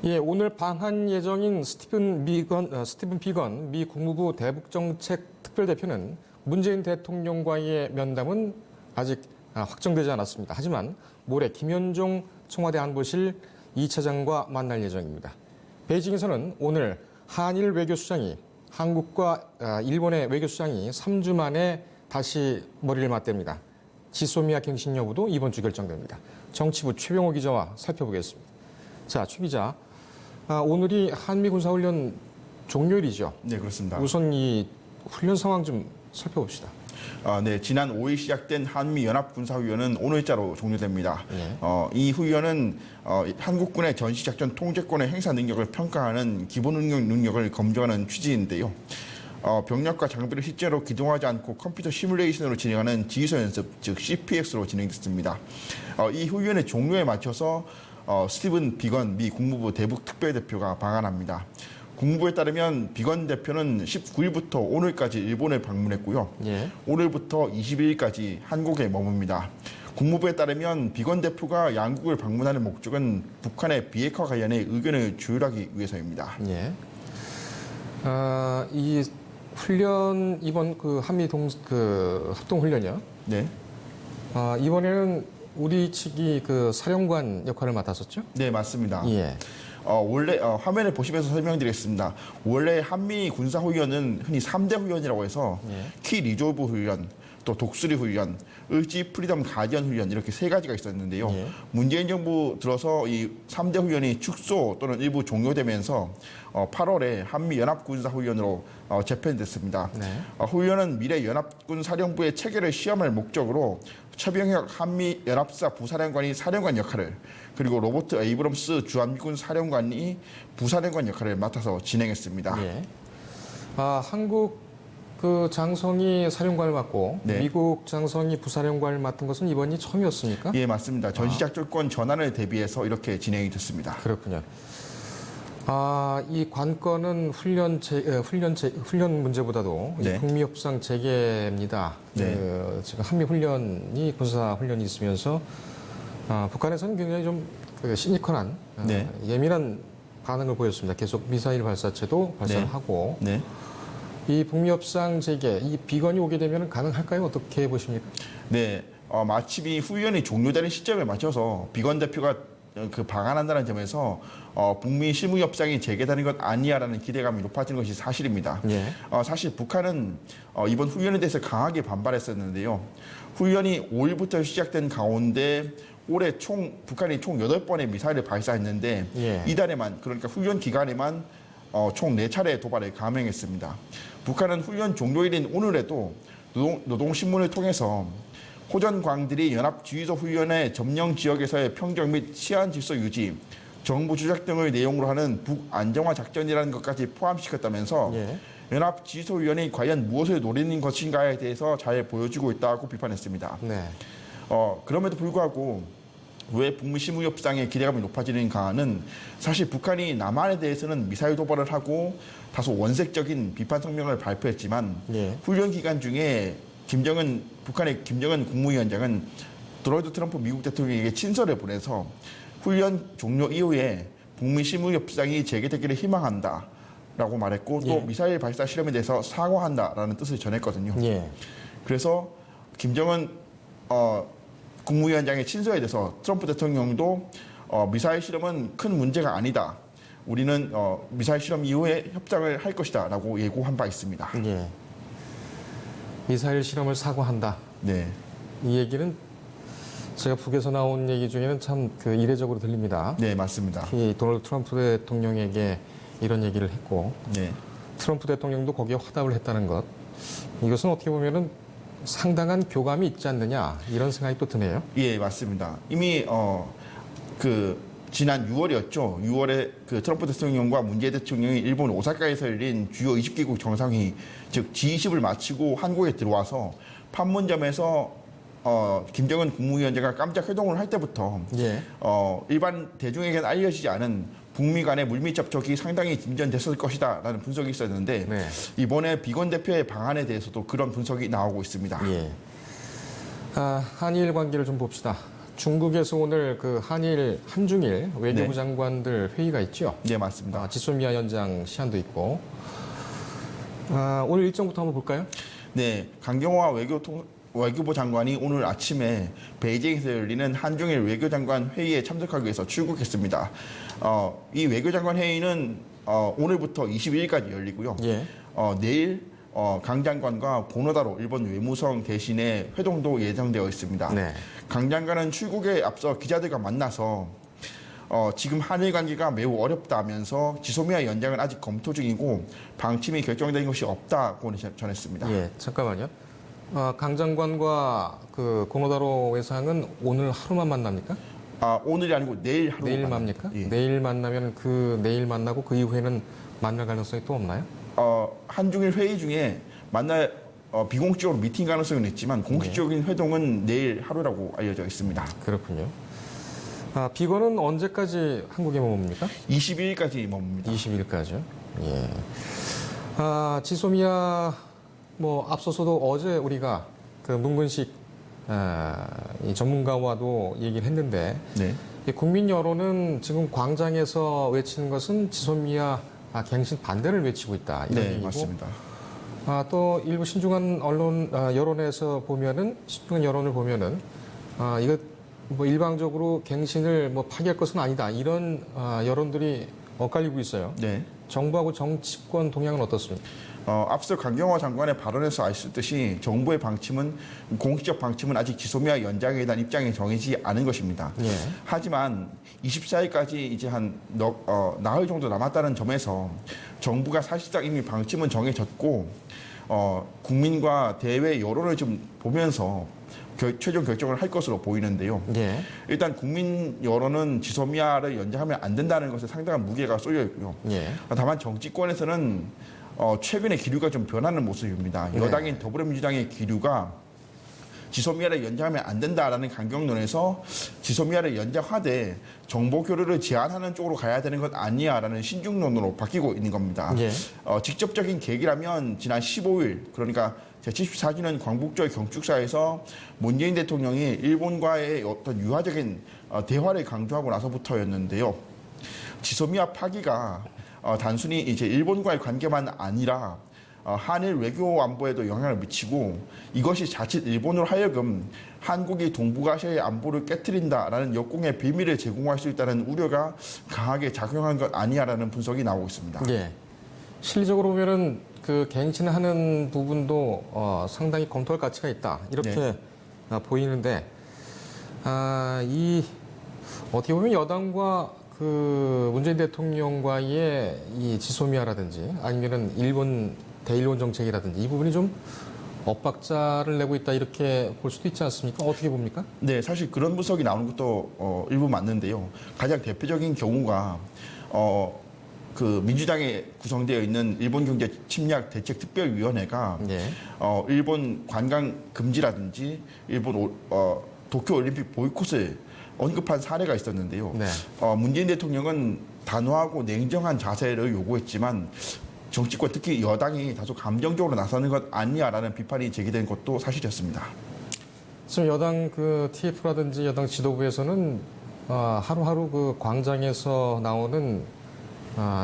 예, 오늘 방한 예정인 스티븐 비건 미 국무부 대북정책 특별대표는 문재인 대통령과의 면담은 아직 확정되지 않았습니다. 하지만 모레 김현종 청와대 안보실 2차장과 만날 예정입니다. 베이징에서는 오늘 한일 외교수장이 한국과 일본의 외교수장이 3주 만에 다시 머리를 맞댑니다. 지소미아 갱신 여부도 이번 주 결정됩니다. 정치부 최병호 기자와 살펴보겠습니다. 자, 최 기자. 오늘이 한미 군사훈련 종료일이죠. 네, 그렇습니다. 우선 이 훈련 상황 좀 살펴봅시다. 네, 지난 5일 시작된 한미 연합 군사훈련은 오늘자로 종료됩니다. 네. 이 훈련은 한국군의 전시작전 통제권의 행사 능력을 평가하는 기본 능력을 검증하는 취지인데요. 병력과 장비를 실제로 기동하지 않고 컴퓨터 시뮬레이션으로 진행하는 지휘소 연습, 즉 CPX로 진행됐습니다. 이 훈련의 종료에 맞춰서 스티븐 비건 미 국무부 대북 특별대표가 방한합니다. 국무부에 따르면 비건 대표는 19일부터 오늘까지 일본을 방문했고요. 예. 오늘부터 21일까지 한국에 머뭅니다. 국무부에 따르면 비건 대표가 양국을 방문하는 목적은 북한의 비핵화 관련해 의견을 조율하기 위해서입니다. 예. 이 훈련 이번 한미 합동 훈련이요. 네. 이번에는 우리 측이 사령관 역할을 맡았었죠? 네, 맞습니다. 예. 원래 화면을 보시면서 설명드리겠습니다. 원래 한미 군사 훈련은 흔히 3대 훈련이라고 해서 키 리졸브 훈련, 또 독수리 훈련, 을지 프리덤 가디언 훈련 이렇게 세 가지가 있었는데요. 예. 문재인 정부 들어서 이 3대 훈련이 축소 또는 일부 종료되면서 8월에 한미 연합 군사 훈련으로 재편됐습니다. 네. 훈련은 미래 연합군 사령부의 체계를 시험할 목적으로 최병혁 한미 연합사 부사령관이 사령관 역할을, 그리고 로버트 에이브럼스 주한미군 사령관이 부사령관 역할을 맡아서 진행했습니다. 예. 한국 장성이 사령관을 맡고 네. 미국 장성이 부사령관을 맡은 것은 이번이 처음이었습니까? 예, 맞습니다. 전시작전권 전환을 대비해서 이렇게 진행이 됐습니다. 그렇군요. 이 관건은 훈련 문제보다도 네. 이 북미 협상 재개입니다. 네. 지금 한미 훈련이 군사 훈련이 있으면서 북한에서는 굉장히 좀 시니컬한 네. 예민한 반응을 보였습니다. 계속 미사일 발사체도 발사를 네. 하고 네. 이 북미 협상 재개, 이 비건이 오게 되면 가능할까요? 어떻게 보십니까? 네. 마침 이 훈련이 종료되는 시점에 맞춰서 비건 대표가 방한한다는 점에서 북미 실무 협상이 재개되는 것 아니야라는 기대감이 높아지는 것이 사실입니다. 예. 사실 북한은 이번 훈련에 대해서 강하게 반발했었는데요. 훈련이 5일부터 시작된 가운데 올해 북한이 총 8번의 미사일을 발사했는데 예. 이달에만, 그러니까 훈련 기간에만 총 4차례 도발을 감행했습니다. 북한은 훈련 종료일인 오늘에도 노동신문을 통해서 호전광들이 연합지휘소 훈련의 점령 지역에서의 평정 및 치안 질서 유지, 정부 조작 등을 내용으로 하는 북안정화 작전이라는 것까지 포함시켰다면서 예. 연합지휘소 훈련이 과연 무엇을 노리는 것인가에 대해서 잘 보여주고 있다고 비판했습니다. 네. 그럼에도 불구하고 왜 북미 실무 협상에 기대감이 높아지는가는 사실 북한이 남한에 대해서는 미사일 도발을 하고 다소 원색적인 비판 성명을 발표했지만 예. 훈련 기간 중에 북한의 김정은 국무위원장은 도널드 트럼프 미국 대통령에게 친서를 보내서 훈련 종료 이후에 북미 실무 협상이 재개되기를 희망한다라고 말했고 또 예. 미사일 발사 실험에 대해서 사과한다라는 뜻을 전했거든요. 예. 그래서 김정은 국무위원장의 친서에 대해서 트럼프 대통령도 미사일 실험은 큰 문제가 아니다. 우리는 미사일 실험 이후에 협상을 할 것이다 라고 예고한 바 있습니다. 예. 미사일 실험을 사과한다. 네. 이 얘기는 제가 북에서 나온 얘기 중에는 참 이례적으로 들립니다. 네, 맞습니다. 특히 도널드 트럼프 대통령에게 이런 얘기를 했고 네. 트럼프 대통령도 거기에 화답을 했다는 것. 이것은 어떻게 보면은 상당한 교감이 있지 않느냐 이런 생각이 또 드네요. 예, 맞습니다. 이미 지난 6월이었죠. 6월에 트럼프 대통령과 문재인 대통령이 일본 오사카에서 열린 주요 20개국 정상회의, 즉 G20을 마치고 한국에 들어와서 판문점에서 김정은 국무위원장과 깜짝 회동을 할 때부터 예. 일반 대중에게는 알려지지 않은 북미 간의 물밑 접촉이 상당히 진전됐을 것이다라는 분석이 있었는데 네. 이번에 비건 대표의 방안에 대해서도 그런 분석이 나오고 있습니다. 예. 한일 관계를 좀 봅시다. 중국에서 오늘 그 한일 한중일 외교부 네. 장관들 회의가 있죠. 네, 맞습니다. 지소미아 연장 시한도 있고. 오늘 일정부터 한번 볼까요? 네, 강경화 외교부 장관이 오늘 아침에 베이징에서 열리는 한중일 외교장관 회의에 참석하기 위해서 출국했습니다. 이 외교장관 회의는 오늘부터 22일까지 열리고요. 예. 내일 강 장관과 고노다로 일본 외무성 대신에 회동도 예정되어 있습니다. 네. 강 장관은 출국에 앞서 기자들과 만나서 지금 한일 관계가 매우 어렵다면서 지소미아 연장은 아직 검토 중이고 방침이 결정된 것이 없다고 전했습니다. 예, 잠깐만요. 강 장관과 그 고노다로 외상은 오늘 하루만 만납니까? 오늘이 아니고 내일 하루 내일 맙니까? 예. 내일 만나면 내일 만나고 그 이후에는 만날 가능성이 또 없나요? 한중일 회의 중에 비공식적으로 미팅 가능성은 있지만 공식적인 회동은 내일 하루라고 알려져 있습니다. 그렇군요. 비건은 언제까지 한국에 머뭅니까? 22일까지 머뭅니다. 20일까지요. 예. 지소미아 앞서서도 어제 우리가 그 문근식 이 전문가와도 얘기를 했는데 네. 이 국민 여론은 지금 광장에서 외치는 것은 지소미아 갱신 반대를 외치고 있다 이런 네, 얘기고 맞습니다. 또 일부 신중한 언론 여론에서 보면은 신중한 여론을 보면은 이거 일방적으로 갱신을 파기할 것은 아니다 이런 여론들이 엇갈리고 있어요. 네. 정부하고 정치권 동향은 어떻습니까? 앞서 강경화 장관의 발언에서 알 수 있듯이 정부의 공식적 방침은 아직 지소미아 연장에 대한 입장이 정해지지 않은 것입니다. 예. 하지만 24일까지 이제 한 나흘 정도 남았다는 점에서 정부가 사실상 이미 방침은 정해졌고 국민과 대외 여론을 좀 보면서 최종 결정을 할 것으로 보이는데요. 예. 일단 국민 여론은 지소미아를 연장하면 안 된다는 것에 상당한 무게가 쏠려 있고요. 예. 다만 정치권에서는 최근에 기류가 좀 변하는 모습입니다. 네. 여당인 더불어민주당의 기류가 지소미아를 연장하면 안 된다라는 강경론에서 지소미아를 연장하되 정보 교류를 제한하는 쪽으로 가야 되는 것 아니야라는 신중론으로 바뀌고 있는 겁니다. 예. 직접적인 계기라면 지난 15일 그러니까 제74주년 광복절 경축사에서 문재인 대통령이 일본과의 어떤 유화적인 대화를 강조하고 나서부터였는데요. 지소미아 파기가 단순히 이제 일본과의 관계만 아니라 한일 외교 안보에도 영향을 미치고 이것이 자칫 일본으로 하여금 한국이 동북아시아의 안보를 깨트린다라는 역공의 비밀을 제공할 수 있다는 우려가 강하게 작용한 것 아니냐라는 분석이 나오고 있습니다. 예. 실질적으로 보면은 그 갱신하는 부분도 상당히 검토할 가치가 있다 이렇게 보이는데 어떻게 보면 여당과 그 문재인 대통령과의 이 지소미아라든지 아니면은 대일본 정책이라든지 이 부분이 좀 엇박자를 내고 있다 이렇게 볼 수도 있지 않습니까? 어떻게 봅니까? 네, 사실 그런 분석이 나오는 것도 일부 맞는데요. 가장 대표적인 경우가 그 민주당에 구성되어 있는 일본 경제 침략 대책 특별위원회가 예. 일본 관광 금지라든지 일본 도쿄 올림픽 보이콧을 언급한 사례가 있었는데요. 네. 문재인 대통령은 단호하고 냉정한 자세를 요구했지만 정치권 특히 여당이 다소 감정적으로 나서는 것 아니냐라는 비판이 제기된 것도 사실이었습니다. 지금 여당 그 TF라든지 여당 지도부에서는 하루하루 그 광장에서 나오는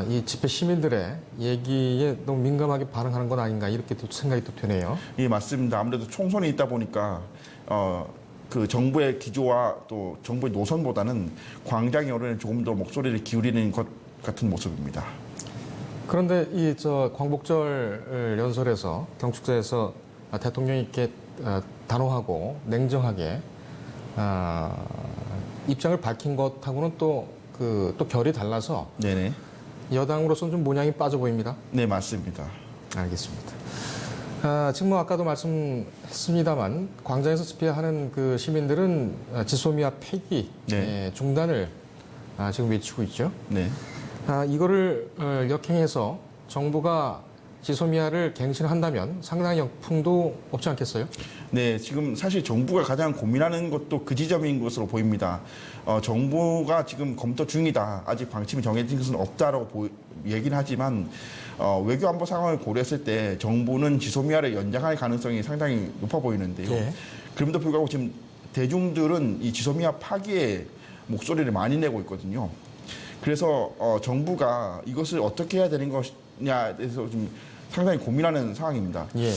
이 집회 시민들의 얘기에 너무 민감하게 반응하는 건 아닌가 이렇게 또 생각이 또 되네요. 예, 맞습니다. 아무래도 총선이 있다 보니까 그 정부의 기조와 또 정부의 노선보다는 광장 여론에 조금 더 목소리를 기울이는 것 같은 모습입니다. 그런데 이 광복절 연설에서 경축사에서 대통령이 이렇게 단호하고 냉정하게 입장을 밝힌 것하고는 또 결이 달라서 네네. 여당으로서는 좀 모양이 빠져 보입니다. 네, 맞습니다. 알겠습니다. 지금 아까도 말씀했습니다만 광장에서 집회하는 그 시민들은 지소미아 폐기 중단을 지금 외치고 있죠. 네. 이거를 역행해서 정부가 지소미아를 갱신한다면 상당한 역풍도 없지 않겠어요? 네, 지금 사실 정부가 가장 고민하는 것도 그 지점인 것으로 보입니다. 정부가 지금 검토 중이다. 아직 방침이 정해진 것은 없다라고 얘기는 하지만 외교 안보 상황을 고려했을 때 정부는 지소미아를 연장할 가능성이 상당히 높아 보이는데요. 예. 그럼에도 불구하고 지금 대중들은 이 지소미아 파기에 목소리를 많이 내고 있거든요. 그래서 정부가 이것을 어떻게 해야 되는 것이냐에 대해서 좀 상당히 고민하는 상황입니다. 예.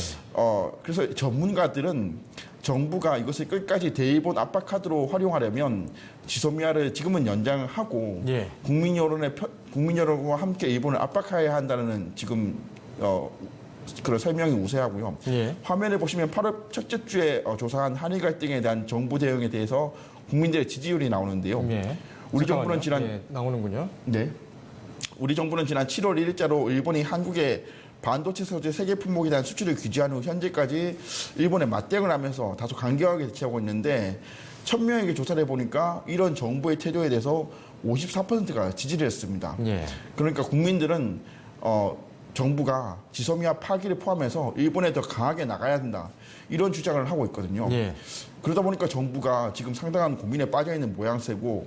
그래서 전문가들은 정부가 이것을 끝까지 대일본 압박 카드로 활용하려면 지소미아를 지금은 연장하고 예. 국민 여론과 함께 일본을 압박해야 한다는 지금 그런 설명이 우세하고요. 예. 화면을 보시면 8월 첫째 주에 조사한 한일 갈등에 대한 정부 대응에 대해서 국민들의 지지율이 나오는데요. 예. 우리 잠깐만요. 정부는 지난 예, 나오는군요. 네. 우리 정부는 지난 7월 1일자로 일본이 한국에 반도체 소재 세계 품목에 대한 수출을 규제한 후 현재까지 일본에 맞대응을 하면서 다소 간결하게 대처하고 있는데 1,000명에게 조사를 해보니까 이런 정부의 태도에 대해서 54%가 지지를 했습니다. 예. 그러니까 국민들은 정부가 지소미아 파기를 포함해서 일본에 더 강하게 나가야 된다. 이런 주장을 하고 있거든요. 예. 그러다 보니까 정부가 지금 상당한 고민에 빠져 있는 모양새고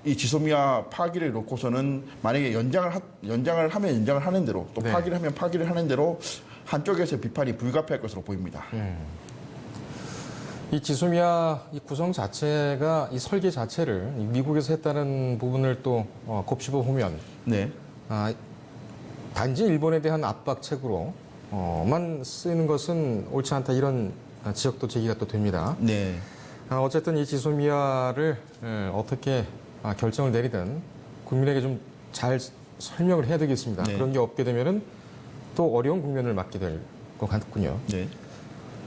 이 지소미아 파기를 놓고서는 만약에 연장을 하면 연장을 하는 대로 또 네. 파기를 하면 파기를 하는 대로 한쪽에서 비판이 불가피할 것으로 보입니다. 이 지소미아 이 구성 자체가 이 설계 자체를 미국에서 했다는 부분을 또 곱씹어 보면 네. 단지 일본에 대한 압박책으로만 쓰이는 것은 옳지 않다 이런 지적도 제기가 또 됩니다. 네. 어쨌든 이 지소미아를 어떻게 결정을 내리든 국민에게 좀 잘 설명을 해야 되겠습니다. 네. 그런 게 없게 되면은 또 어려운 국면을 맞게 될 것 같군요. 네.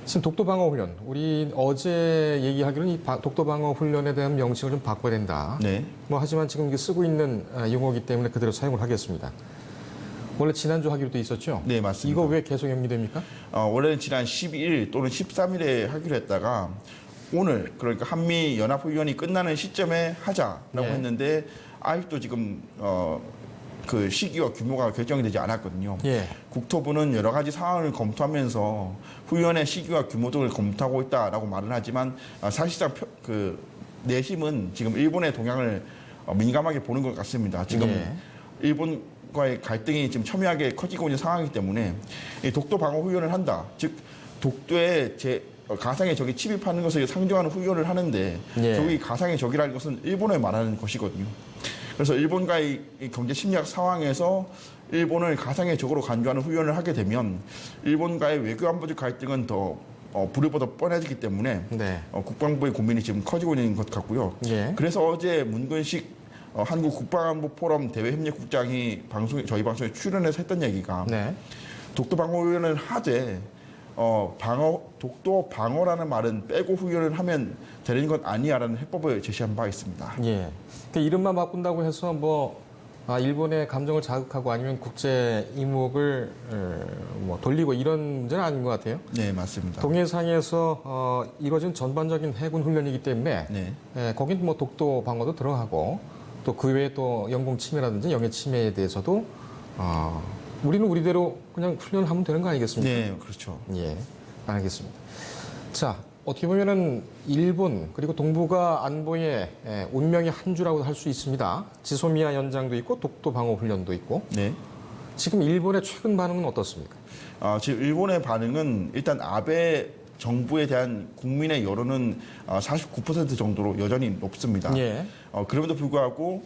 지금 독도방어 훈련, 우리 어제 얘기하기로는 이 독도방어 훈련에 대한 명칭을 좀 바꿔야 된다. 네. 하지만 지금 이게 쓰고 있는 용어이기 때문에 그대로 사용을 하겠습니다. 원래 지난주 하기로 돼 있었죠? 네, 맞습니다. 이거 왜 계속 연기됩니까? 원래는 지난 12일 또는 13일에 하기로 했다가 오늘 그러니까 한미 연합훈련이 끝나는 시점에 하자라고 네. 했는데 아직도 지금 그 시기와 규모가 결정이 되지 않았거든요. 예. 국토부는 여러 가지 상황을 검토하면서 훈련의 시기와 규모 등을 검토하고 있다라고 말은 하지만 사실상 그 내심은 지금 일본의 동향을 민감하게 보는 것 같습니다. 지금 예. 일본과의 갈등이 지금 첨예하게 커지고 있는 상황이기 때문에 이 독도 방어 훈련을 한다. 즉 독도에 가상의 적이 침입하는 것을 상정하는 훈련을 하는데 예. 저기 가상의 적이라는 것은 일본을 말하는 것이거든요. 그래서 일본과의 이 경제 심리학 상황에서 일본을 가상의 적으로 간주하는 훈련을 하게 되면 일본과의 외교 안보적 갈등은 더 불을 보다 뻔해지기 때문에 네. 국방부의 고민이 지금 커지고 있는 것 같고요. 예. 그래서 어제 문근식 한국 국방안보 포럼 대외협력국장이 저희 방송에 출연해서 했던 얘기가 네. 독도 방어 훈련을 하되 독도 방어라는 말은 빼고 훈련을 하면 되는 것 아니야라는 해법을 제시한 바 있습니다. 예. 그 이름만 바꾼다고 해서 일본의 감정을 자극하고 아니면 국제 이목을 돌리고 이런 문제는 아닌 것 같아요. 네, 맞습니다. 동해상에서 이루어진 전반적인 해군 훈련이기 때문에 네. 거긴 독도 방어도 들어가고 또 그 외에 또 영공 침해라든지 영해 침해에 대해서도 우리는 우리대로 그냥 훈련을 하면 되는 거 아니겠습니까? 네, 그렇죠. 예, 알겠습니다. 자, 어떻게 보면은 일본 그리고 동북아 안보의 운명의 한 주라고 할 수 있습니다. 지소미아 연장도 있고 독도 방어 훈련도 있고. 네. 지금 일본의 최근 반응은 어떻습니까? 지금 일본의 반응은 일단 아베 정부에 대한 국민의 여론은 49% 정도로 여전히 높습니다. 예. 그럼에도 불구하고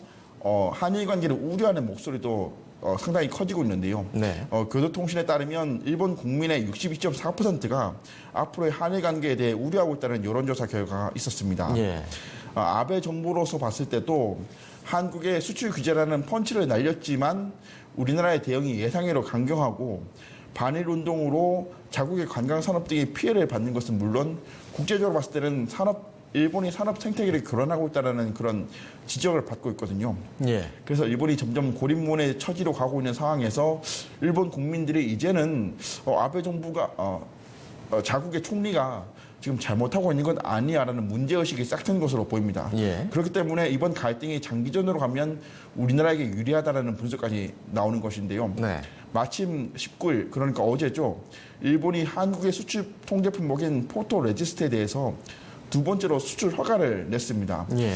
한일 관계를 우려하는 목소리도 상당히 커지고 있는데요. 네. 교도통신에 따르면 일본 국민의 62.4%가 앞으로의 한일 관계에 대해 우려하고 있다는 여론조사 결과가 있었습니다. 예. 아베 정부로서 봤을 때도 한국의 수출 규제라는 펀치를 날렸지만 우리나라의 대응이 예상외로 강경하고 반일 운동으로 자국의 관광 산업 등이 피해를 받는 것은 물론 국제적으로 봤을 때는 일본이 산업 생태계를 교란하고 있다는 그런 지적을 받고 있거든요. 예. 그래서 일본이 점점 고립문의 처지로 가고 있는 상황에서 일본 국민들이 이제는 아베 정부가 자국의 총리가 지금 잘못하고 있는 건 아니야라는 문제의식이 싹 튼 것으로 보입니다. 예. 그렇기 때문에 이번 갈등이 장기전으로 가면 우리나라에게 유리하다라는 분석까지 나오는 것인데요. 네. 마침 19일, 그러니까 어제죠. 일본이 한국의 수출 통제 품목인 포토 레지스트에 대해서 두 번째로 수출 허가를 냈습니다. 예.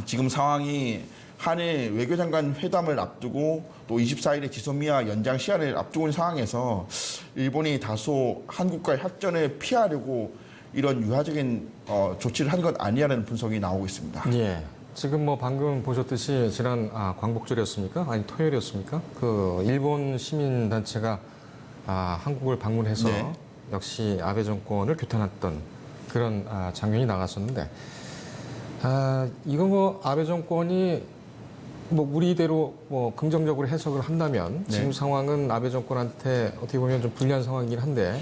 지금 상황이 한일 외교장관 회담을 앞두고 또 24일에 지소미아 연장 시한을 앞두고 있는 상황에서 일본이 다소 한국과의 확전을 피하려고 이런 유화적인 조치를 한 것 아니냐는 분석이 나오고 있습니다. 예. 지금 뭐 방금 보셨듯이 지난 광복절이었습니까? 아니 토요일이었습니까? 그 일본 시민 단체가 한국을 방문해서 네. 역시 아베 정권을 규탄했던 그런 장면이 나갔었는데 이거 뭐 아베 정권이 뭐 우리대로 뭐 긍정적으로 해석을 한다면 네. 지금 상황은 아베 정권한테 어떻게 보면 좀 불리한 상황이긴 한데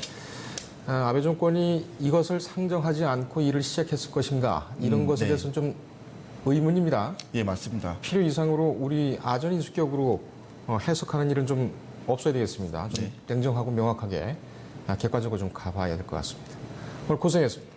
아베 정권이 이것을 상정하지 않고 일을 시작했을 것인가 이런 것에 네. 대해서는 좀 의문입니다. 예, 맞습니다. 필요 이상으로 우리 아전인수격으로 해석하는 일은 좀 없어야 되겠습니다. 좀 네. 냉정하고 명확하게 객관적으로 좀 가봐야 될 것 같습니다. 오늘 고생했습니다.